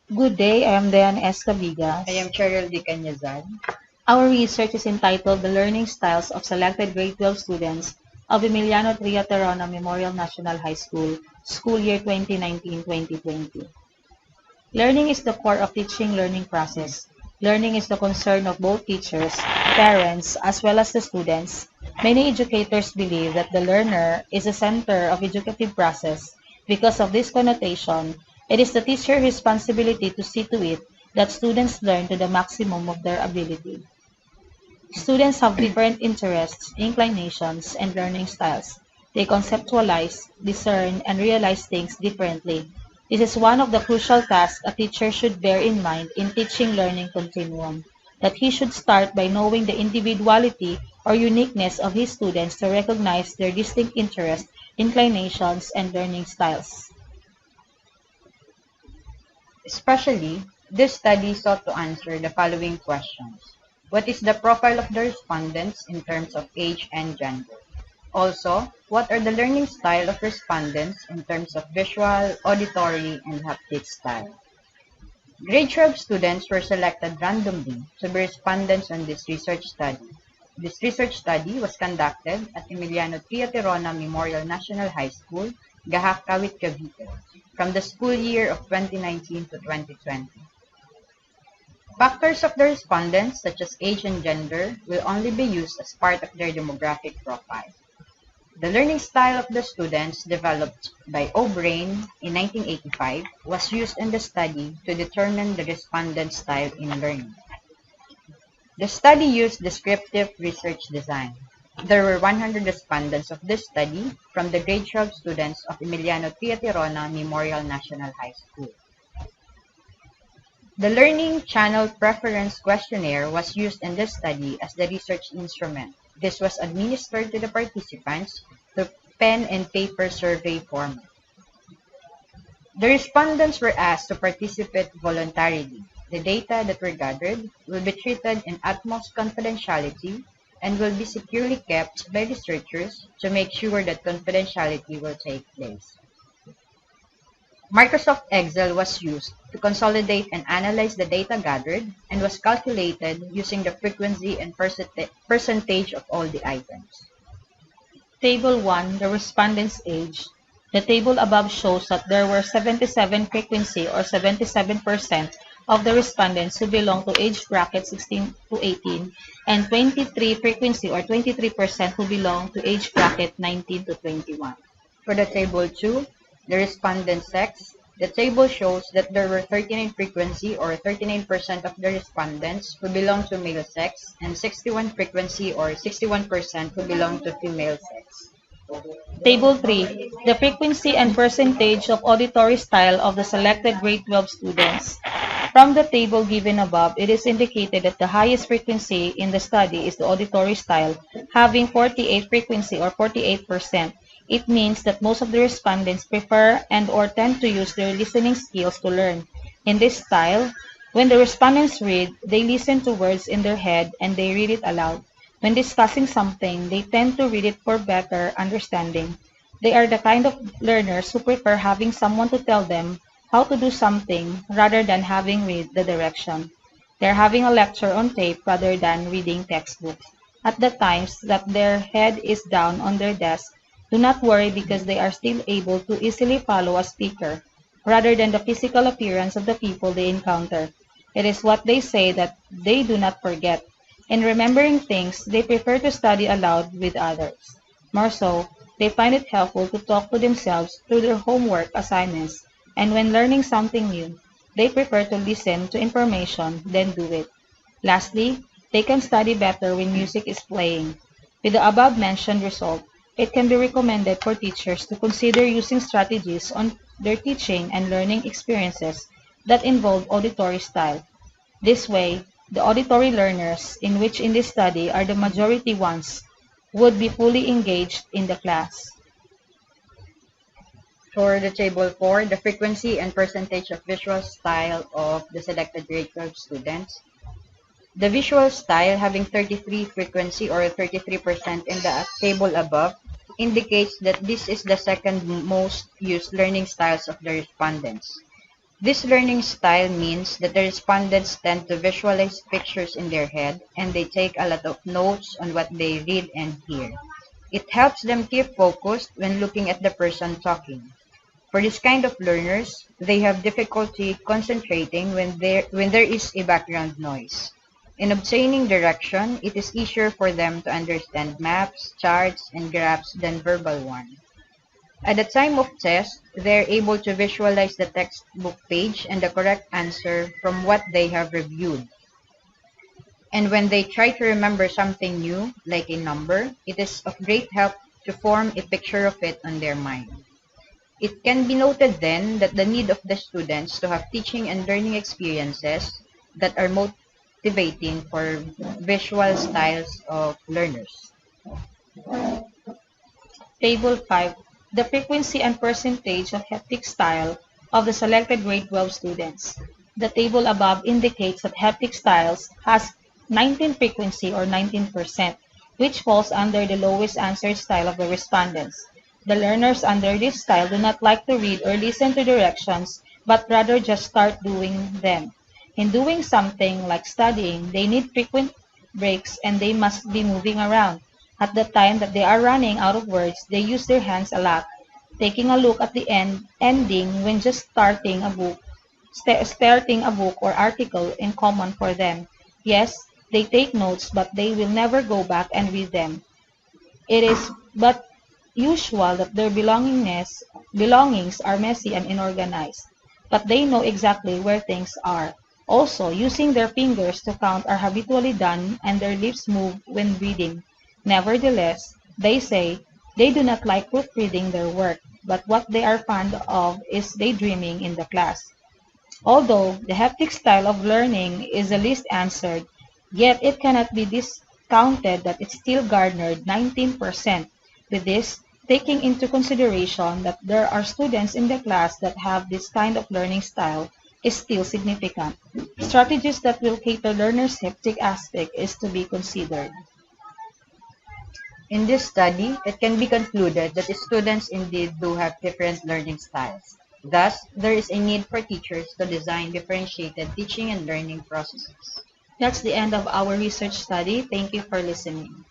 Good day, I am Dianne Cabigas. I am Cheryl Canezal. Our research is entitled The Learning Styles of Selected Grade 12 Students of Emiliano Tria Tirona Memorial National High School, School Year 2019-2020. Learning is the core of teaching learning process. Learning is the concern of both teachers, parents, as well as the students. Many educators believe that the learner is the center of educative process. Because of this connotation, it is the teacher's responsibility to see to it that students learn to the maximum of their ability. Students have different interests, inclinations, and learning styles. They conceptualize, discern, and realize things differently. This is one of the crucial tasks a teacher should bear in mind in teaching learning continuum, that he should start by knowing the individuality or uniqueness of his students to recognize their distinct interests, inclinations, and learning styles. Especially, this study sought to answer the following questions. What is the profile of the respondents in terms of age and gender? Also, what are the learning style of respondents in terms of visual, auditory, and haptic style? Grade 12 students were selected randomly to be respondents on this research study. This research study was conducted at Emiliano Tirona Memorial National High School, Gahak, Cavite, from the school year of 2019 to 2020. Factors of the respondents, such as age and gender, will only be used as part of their demographic profile. The learning style of the students developed by O'Brien in 1985 was used in the study to determine the respondent style in learning. The study used descriptive research design. There were 100 respondents of this study from the grade 12 students of Emiliano Tirona Memorial National High School. The Learning Channel Preference Questionnaire was used in this study as the research instrument. This was administered to the participants through pen and paper survey format. The respondents were asked to participate voluntarily. The data that were gathered will be treated in utmost confidentiality and will be securely kept by researchers to make sure that confidentiality will take place. Microsoft Excel was used to consolidate and analyze the data gathered and was calculated using the frequency and percentage of all the items. Table 1, the respondent's age. The table above shows that there were 77 frequency or 77% of the respondents who belong to age bracket 16 to 18 and 23 frequency or 23% who belong to age bracket 19 to 21. For the table 2, the respondent sex, the table shows that there were 39 frequency or 39% of the respondents who belong to male sex and 61 frequency or 61% who belong to female sex. Table 3, the frequency and percentage of auditory style of the selected grade 12 students. From the table given above, it is indicated that the highest frequency in the study is the auditory style, having 48 frequency or 48%. It means that most of the respondents prefer and or tend to use their listening skills to learn. In this style, when the respondents read, they listen to words in their head and they read it aloud. When discussing something, they tend to read it for better understanding. They are the kind of learners who prefer having someone to tell them how to do something rather than having read the direction. They are having a lecture on tape rather than reading textbooks. At the times that their head is down on their desk, do not worry because they are still able to easily follow a speaker, rather than the physical appearance of the people they encounter. It is what they say that they do not forget. In remembering things, they prefer to study aloud with others. More so, they find it helpful to talk to themselves through their homework assignments, and when learning something new, they prefer to listen to information than do it. Lastly, they can study better when music is playing. With the above-mentioned result, it can be recommended for teachers to consider using strategies on their teaching and learning experiences that involve auditory style. This way, the auditory learners, in which in this study are the majority ones, would be fully engaged in the class. For the table 4, the frequency and percentage of visual style of the selected grade 12 students. The visual style having 33 frequency or 33% in the table above indicates that this is the second most used learning styles of the respondents. This learning style means that the respondents tend to visualize pictures in their head and they take a lot of notes on what they read and hear. It helps them keep focused when looking at the person talking. For this kind of learners, they have difficulty concentrating when there is a background noise. In obtaining direction, it is easier for them to understand maps, charts, and graphs than verbal ones. At the time of test, they are able to visualize the textbook page and the correct answer from what they have reviewed. And when they try to remember something new, like a number, it is of great help to form a picture of it on their mind. It can be noted then that the need of the students to have teaching and learning experiences that are motivating for visual styles of learners. Table 5. The frequency and percentage of haptic style of the selected grade 12 students. The table above indicates that haptic styles has 19 frequency or 19%, which falls under the lowest answered style of the respondents. The learners under this style do not like to read or listen to directions, but rather just start doing them. In doing something like studying, they need frequent breaks and they must be moving around. At the time that they are running out of words, they use their hands a lot, taking a look at the ending when just starting a book or article in common for them. Yes, they take notes, but they will never go back and read them. It is but usual that their belongings are messy and unorganized, but they know exactly where things are. Also, using their fingers to count are habitually done and their lips move when reading. Nevertheless, they say they do not like proofreading their work, but what they are fond of is daydreaming in the class. Although the haptic style of learning is the least answered, yet it cannot be discounted that it still garnered 19%. With this, taking into consideration that there are students in the class that have this kind of learning style is still significant. Strategies that will cater learners' haptic aspect is to be considered. In this study, it can be concluded that the students indeed do have different learning styles. Thus, there is a need for teachers to design differentiated teaching and learning processes. That's the end of our research study. Thank you for listening.